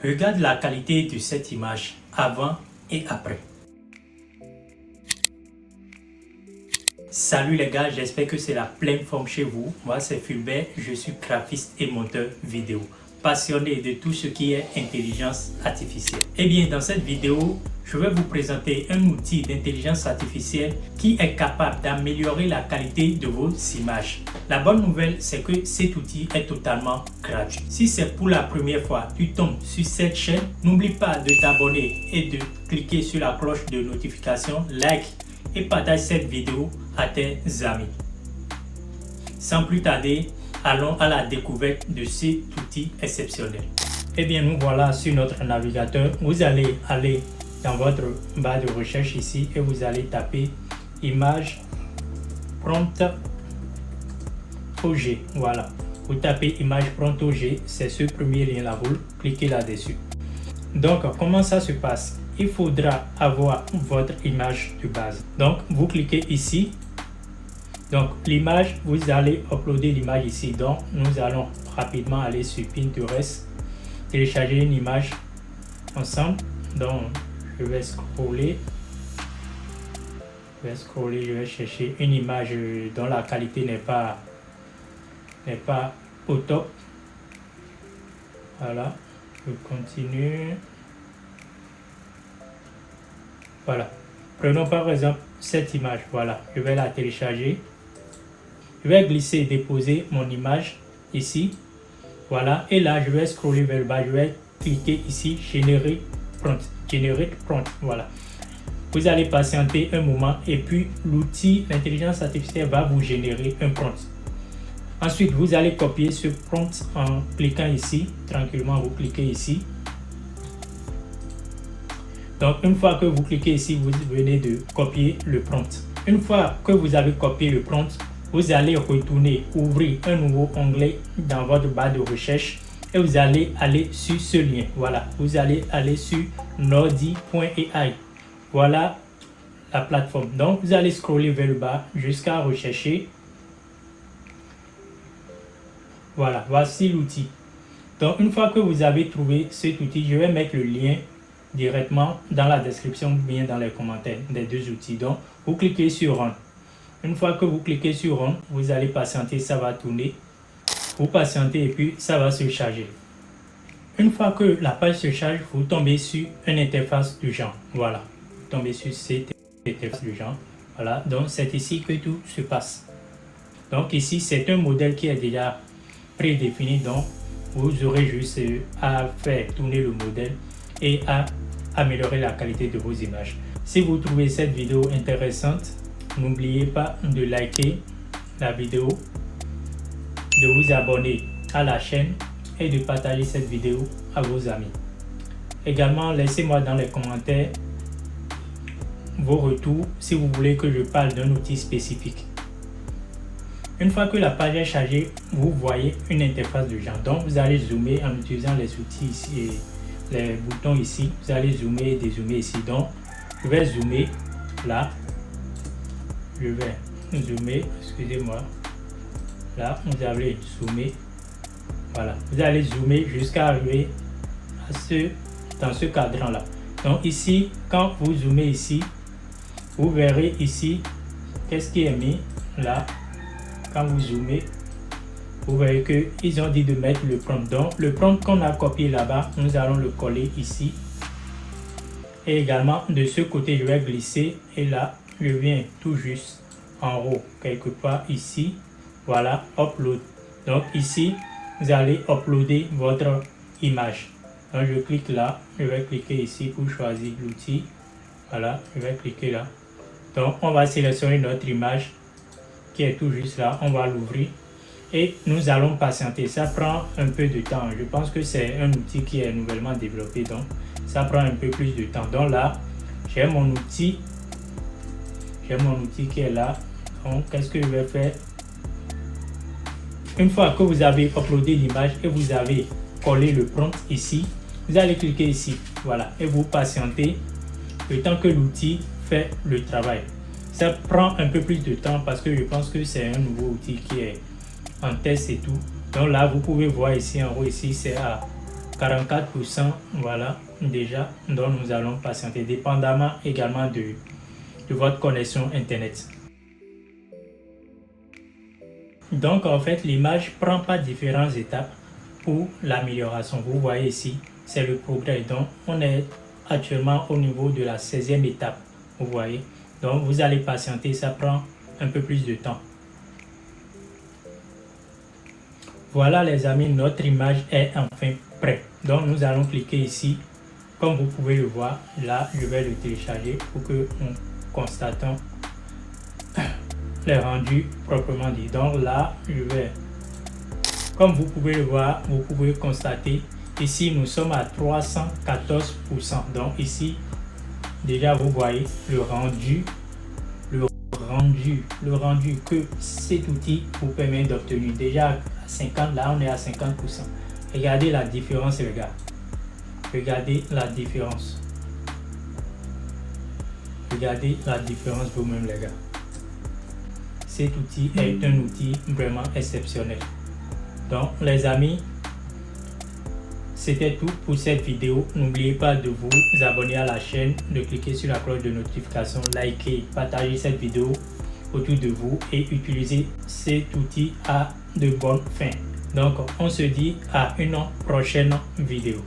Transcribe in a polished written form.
Regarde la qualité de cette image avant et après. Salut les gars, j'espère que c'est la pleine forme chez vous. Moi c'est Fulbert, je suis graphiste et monteur vidéo, passionné de tout ce qui est intelligence artificielle. Et bien dans cette vidéo, je vais vous présenter un outil d'intelligence artificielle qui est capable d'améliorer la qualité de vos images. La bonne nouvelle, c'est que cet outil est totalement gratuit. Si c'est pour la première fois que tu tombes sur cette chaîne, n'oublie pas de t'abonner et de cliquer sur la cloche de notification, like et partage cette vidéo à tes amis. Sans plus tarder, allons à la découverte de cet outil exceptionnel. Eh bien, nous voilà sur notre navigateur. Vous allez aller dans votre barre de recherche ici et vous allez taper image prompt OG. Voilà, vous tapez image prompt OG, c'est ce premier lien là, vous cliquez là-dessus. Donc, comment ça se passe? Il faudra avoir votre image de base. Donc, vous cliquez ici. Donc, l'image, vous allez uploader l'image ici. Donc, nous allons rapidement aller sur Pinterest, télécharger une image ensemble. Donc, je vais scroller. Je vais chercher une image dont la qualité n'est pas au top. Voilà, je continue. Voilà, prenons par exemple cette image. Voilà, je vais la télécharger. Je vais glisser et déposer mon image ici. Voilà, et là je vais scroller vers le bas. Je vais cliquer ici, générer prompt. Voilà, vous allez patienter un moment et puis l'outil d'intelligence artificielle va vous générer un prompt. Ensuite, vous allez copier ce prompt en cliquant ici. Tranquillement, vous cliquez ici. Donc, une fois que vous cliquez ici, vous venez de copier le prompt. Une fois que vous avez copié le prompt, vous allez retourner, ouvrir un nouveau onglet dans votre barre de recherche et vous allez aller sur ce lien. Voilà, vous allez aller sur Nordi.ai. Voilà la plateforme. Donc, vous allez scroller vers le bas jusqu'à rechercher. Voilà, voici l'outil. Donc, une fois que vous avez trouvé cet outil, je vais mettre le lien directement dans la description ou bien dans les commentaires des deux outils. Donc, vous cliquez sur Run. Une fois que vous cliquez sur Run, vous allez patienter, ça va tourner. Vous patientez et puis ça va se charger. Une fois que la page se charge, vous tombez sur une interface du genre. Voilà, vous tombez sur cette interface du genre. Voilà, donc c'est ici que tout se passe. Donc ici, c'est un modèle qui est déjà prédéfini. Donc, vous aurez juste à faire tourner le modèle et à améliorer la qualité de vos images. Si vous trouvez cette vidéo intéressante, n'oubliez pas de liker la vidéo, de vous abonner à la chaîne et de partager cette vidéo à vos amis. Également, laissez-moi dans les commentaires vos retours si vous voulez que je parle d'un outil spécifique. Une fois que la page est chargée, vous voyez une interface de genre. Donc, vous allez zoomer en utilisant les outils ici et les boutons ici. Vous allez zoomer et dézoomer ici. Donc, je vais zoomer là. Je vais zoomer, excusez-moi. Là, vous allez zoomer. Voilà, vous allez zoomer jusqu'à arriver à dans ce cadran-là. Donc ici, quand vous zoomez ici, vous verrez ici, qu'est-ce qui est mis là. Quand vous zoomez, vous voyez qu'ils ont dit de mettre le prompt. Donc, le prompt qu'on a copié là-bas, nous allons le coller ici. Et également, de ce côté, je vais glisser. Et là, je viens tout juste en haut, quelque part ici. Voilà, upload. Donc, ici, vous allez uploader votre image. Donc, je clique là. Je vais cliquer ici pour choisir l'outil. Voilà, je vais cliquer là. Donc, on va sélectionner notre image qui est tout juste là. On va l'ouvrir. Et nous allons patienter. Ça prend un peu de temps. Je pense que c'est un outil qui est nouvellement développé. Donc, ça prend un peu plus de temps. Donc là, j'ai mon outil. J'ai mon outil qui est là. Donc, qu'est-ce que je vais faire? Une fois que vous avez uploadé l'image et vous avez collé le prompt ici, vous allez cliquer ici. Voilà. Et vous patientez le temps que l'outil fait le travail. Ça prend un peu plus de temps parce que je pense que c'est un nouveau outil qui est en test et tout. Donc là, vous pouvez voir ici en haut, ici c'est à 44%, voilà, déjà. Donc, nous allons patienter, dépendamment également de votre connexion Internet. Donc, en fait, l'image prend pas différentes étapes pour l'amélioration. Vous voyez ici, c'est le progrès. Donc, on est actuellement au niveau de la 16e étape. Vous voyez. Donc, vous allez patienter, ça prend un peu plus de temps. Voilà les amis, notre image est enfin prête. Donc, nous allons cliquer ici. Comme vous pouvez le voir, là, je vais le télécharger pour que nous constatons les rendus proprement dit. Donc là, comme vous pouvez le voir, vous pouvez constater, ici, nous sommes à 314%. Donc ici, déjà, vous voyez le rendu que cet outil vous permet d'obtenir. Déjà, à 50, là, on est à 50%. Regardez la différence, les gars. Regardez la différence. Regardez la différence vous-même, les gars. Cet outil est un outil vraiment exceptionnel. Donc, les amis, c'était tout pour cette vidéo. N'oubliez pas de vous abonner à la chaîne, de cliquer sur la cloche de notification, liker, partager cette vidéo autour de vous et utiliser cet outil à de bonnes fins. Donc, on se dit à une prochaine vidéo.